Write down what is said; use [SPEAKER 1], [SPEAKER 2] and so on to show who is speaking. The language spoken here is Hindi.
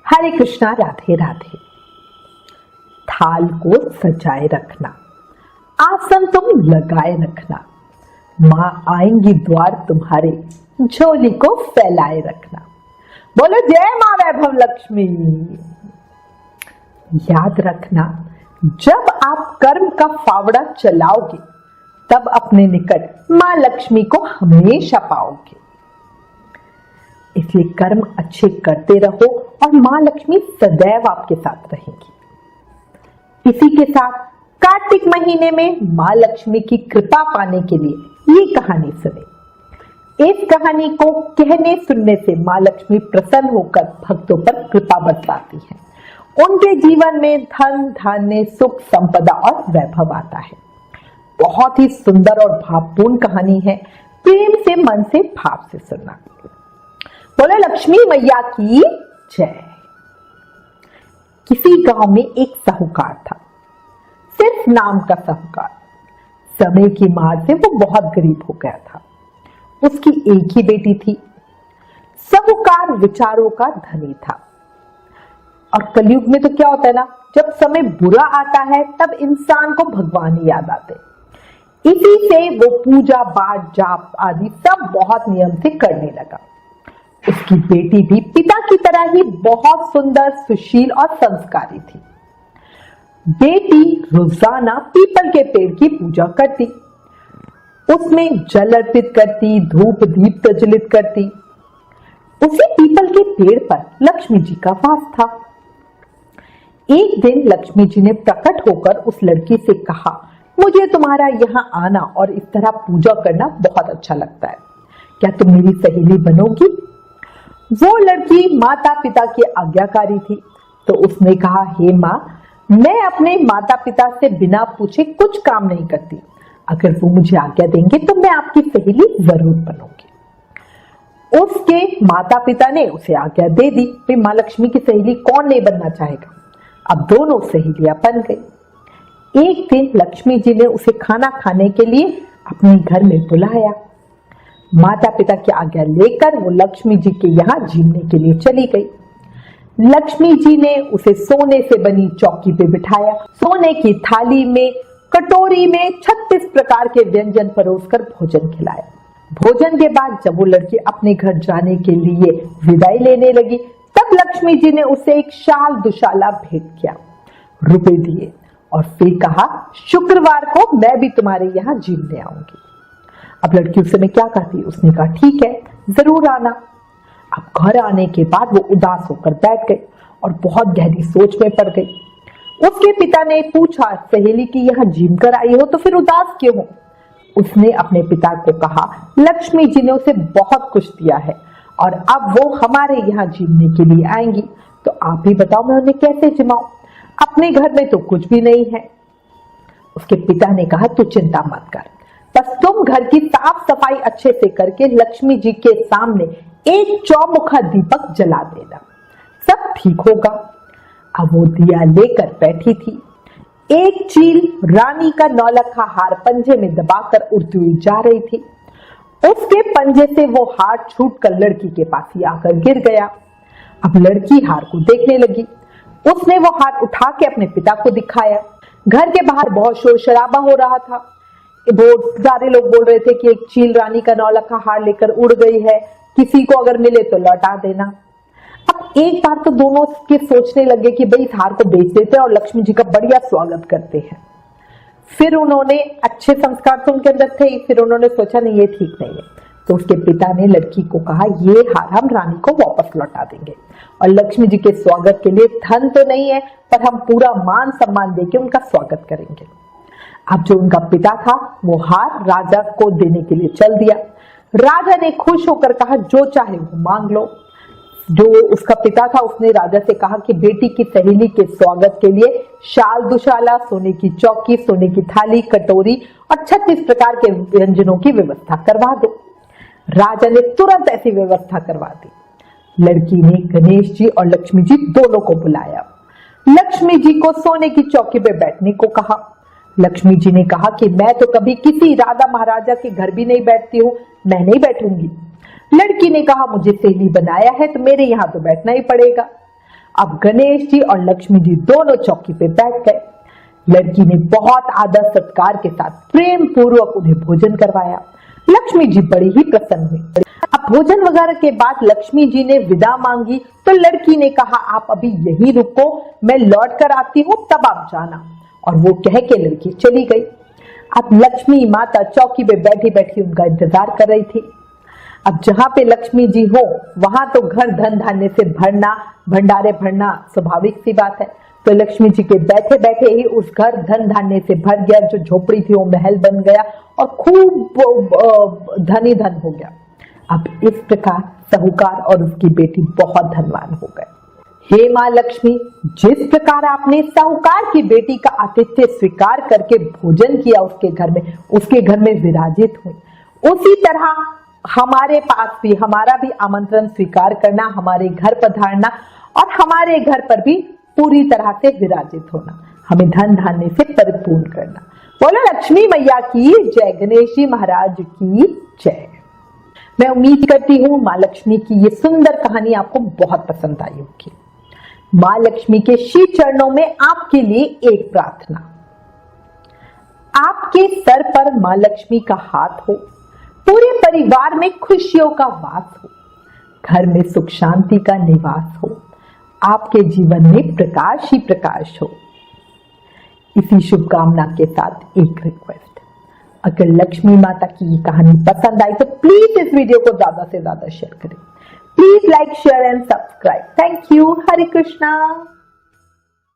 [SPEAKER 1] हरे कृष्णा, राधे राधे। थाल को सजाए रखना, आसन तुम लगाए रखना, माँ आएंगी द्वार तुम्हारे, झोली को फैलाए रखना। बोलो जय माँ वैभव लक्ष्मी। याद रखना, जब आप कर्म का फावड़ा चलाओगे तब अपने निकट माँ लक्ष्मी को हमेशा पाओगे। इसलिए कर्म अच्छे करते रहो और माँ लक्ष्मी सदैव आपके साथ रहेंगी। इसी के साथ कार्तिक महीने में माँ लक्ष्मी की कृपा पाने के लिए ये कहानी सुने। इस कहानी को कहने सुनने से माँ लक्ष्मी प्रसन्न होकर भक्तों पर कृपा बरसाती है। उनके जीवन में धन धान्य सुख संपदा और वैभव आता है। बहुत ही सुंदर और भावपूर्ण कहानी है। प्रेम से मन से भाव से सुनना। बोलो लक्ष्मी मैया की जय। किसी गांव में एक साहूकार था, सिर्फ नाम का साहूकार। समय की मार से वो बहुत गरीब हो गया था। उसकी एक ही बेटी थी। साहूकार विचारों का धनी था। और कलयुग में तो क्या होता है ना, जब समय बुरा आता है तब इंसान को भगवान ही याद आते। इसी से वो पूजा पाठ जाप आदि सब बहुत नियम से करने लगा। उसकी बेटी भी पिता की तरह ही बहुत सुंदर, सुशील और संस्कारी थी। बेटी रोजाना पीपल के पेड़ की पूजा करती, उसमें जल अर्पित करती, धूप दीप प्रज्वलित करती। उसी पीपल के पेड़ पर लक्ष्मी जी का वास था। एक दिन लक्ष्मी जी ने प्रकट होकर उस लड़की से कहा, मुझे तुम्हारा यहाँ आना और इस तरह पूजा करना बहुत अच्छा लगता है, क्या तुम मेरी सहेली बनोगी? वो लड़की माता पिता की आज्ञाकारी थी, तो उसने कहा, हे माँ, मैं अपने माता पिता से बिना पूछे कुछ काम नहीं करती। अगर वो मुझे आज्ञा देंगे तो मैं आपकी सहेली जरूर बनूंगी। उसके माता पिता ने उसे आज्ञा दे दी। फिर माँ लक्ष्मी की सहेली कौन नहीं बनना चाहेगा। अब दोनों सहेलियां बन गई। एक दिन लक्ष्मी जी ने उसे खाना खाने के लिए अपने घर में बुलाया। माता पिता की आज्ञा लेकर वो लक्ष्मी जी के यहाँ जीने के लिए चली गई। लक्ष्मी जी ने उसे सोने से बनी चौकी पे बिठाया। सोने की थाली में, कटोरी में 36 प्रकार के व्यंजन परोसकर भोजन खिलाया। भोजन के बाद जब वो लड़की अपने घर जाने के लिए विदाई लेने लगी, तब लक्ष्मी जी ने उसे एक शाल दुशाला भेंट किया, रुपए दिए और फिर कहा, शुक्रवार को मैं भी तुम्हारे यहाँ जीने आऊंगी। अब लड़की उस समय क्या कहती? उसने कहा, ठीक है, जरूर आना। अब घर आने के बाद वो उदास होकर बैठ गई और बहुत गहरी सोच में पड़ गई। उसके पिता ने पूछा, सहेली की यहाँ जीम कर आई हो तो फिर उदास क्यों हो? उसने अपने पिता को कहा, लक्ष्मी जी ने उसे बहुत कुछ दिया है और अब वो हमारे यहाँ जीने के लिए आएंगी, तो आप ही बताओ मैं उन्हें कैसे जिमाऊं? अपने घर में तो कुछ भी नहीं है। उसके पिता ने कहा, तू चिंता मत कर, बस तुम घर की साफ सफाई अच्छे से करके लक्ष्मी जी के सामने एक चौमुखा दीपक जला देना, सब ठीक होगा। अब वो दिया लेकर बैठी थी। एक चील रानी का नौलखा हार पंजे में दबाकर उड़ती हुई जा रही थी। उसके पंजे से वो हार छूटकर लड़की के पास ही आकर गिर गया। अब लड़की हार को देखने लगी। उसने वो हार उठा के अपने पिता को दिखाया। घर के बाहर बहुत शोर शराबा हो रहा था। वो सारे लोग बोल रहे थे कि एक चील रानी का नौलखा हार लेकर उड़ गई है, किसी को अगर मिले तो लौटा देना। अब एक बार तो दोनों के सोचने लगे कि भाई इस हार को बेच देते हैं और लक्ष्मी जी का बढ़िया स्वागत करते हैं। फिर उन्होंने, अच्छे संस्कार तो उनके अंदर थे, फिर उन्होंने सोचा नहीं ये ठीक नहीं है, तो उसके पिता ने लड़की को कहा, ये हार हम रानी को वापस लौटा देंगे और लक्ष्मी जी के स्वागत के लिए धन तो नहीं है पर हम पूरा मान सम्मान देके उनका स्वागत करेंगे। अब जो उनका पिता था वो हार राजा को देने के लिए चल दिया। राजा ने खुश होकर कहा, जो चाहे वो मांग लो। जो उसका पिता था उसने राजा से कहा कि बेटी की सहेली के स्वागत के लिए शाल दुशाला, सोने की चौकी, सोने की थाली, कटोरी और 36 प्रकार के व्यंजनों की व्यवस्था करवा दो। राजा ने तुरंत ऐसी व्यवस्था करवा दी। लड़की ने गणेश जी और लक्ष्मी जी दोनों को बुलाया। लक्ष्मी जी को सोने की चौकी पे बैठने को कहा। लक्ष्मी जी ने कहा कि मैं तो कभी किसी राजा महाराजा के घर भी नहीं बैठती हूँ, मैं नहीं बैठूंगी। लड़की ने कहा, मुझे सहेली बनाया है तो मेरे यहाँ तो बैठना ही पड़ेगा। अब गणेश जी और लक्ष्मी जी दोनों चौकी पे बैठ गए। लड़की ने बहुत आदर सत्कार के साथ प्रेम पूर्वक उन्हें भोजन करवाया। लक्ष्मी जी बड़ी ही प्रसन्न हुई। अब भोजन वगैरह के बाद लक्ष्मी जी ने विदा मांगी तो लड़की ने कहा, आप अभी यहीं रुको, मैं लौट कर आती हूँ, तब आप जाना। और वो कह के लड़की चली गई। अब लक्ष्मी माता चौकी पे बैठी बैठी उनका इंतजार कर रही थी। अब जहां पे लक्ष्मी जी हो वहां तो घर धन धान्य से भरना, भंडारे भरना स्वाभाविक सी बात है। तो लक्ष्मी जी के बैठे बैठे ही उस घर धन धान्य से भर गया। जो झोपड़ी थी वो महल बन गया और खूब धनी धन हो गया। अब इस प्रकार साहूकार और उसकी बेटी बहुत धनवान हो गए। हे माँ लक्ष्मी, जिस प्रकार आपने साहूकार की बेटी का आतिथ्य स्वीकार करके भोजन किया उसके घर में विराजित हुई, उसी तरह हमारे पास भी हमारा भी आमंत्रण स्वीकार करना, हमारे घर पधारना और हमारे घर पर भी पूरी तरह से विराजित होना, हमें धन धान्य से परिपूर्ण करना। बोलो लक्ष्मी मैया की जय, गणेश जी महाराज की जय। मैं उम्मीद करती हूँ माँ लक्ष्मी की ये सुंदर कहानी आपको बहुत पसंद आई होगी। माँ लक्ष्मी के श्री चरणों में आपके लिए एक प्रार्थना। आपके सर पर माँ लक्ष्मी का हाथ हो, पूरे परिवार में खुशियों का वास हो, घर में सुख शांति का निवास हो, आपके जीवन में प्रकाश ही प्रकाश हो। इसी शुभकामना के साथ एक रिक्वेस्ट, अगर लक्ष्मी माता की ये कहानी पसंद आई तो प्लीज इस वीडियो को ज्यादा से ज्यादा शेयर करें। Please like, share and subscribe. Thank you. Hare Krishna.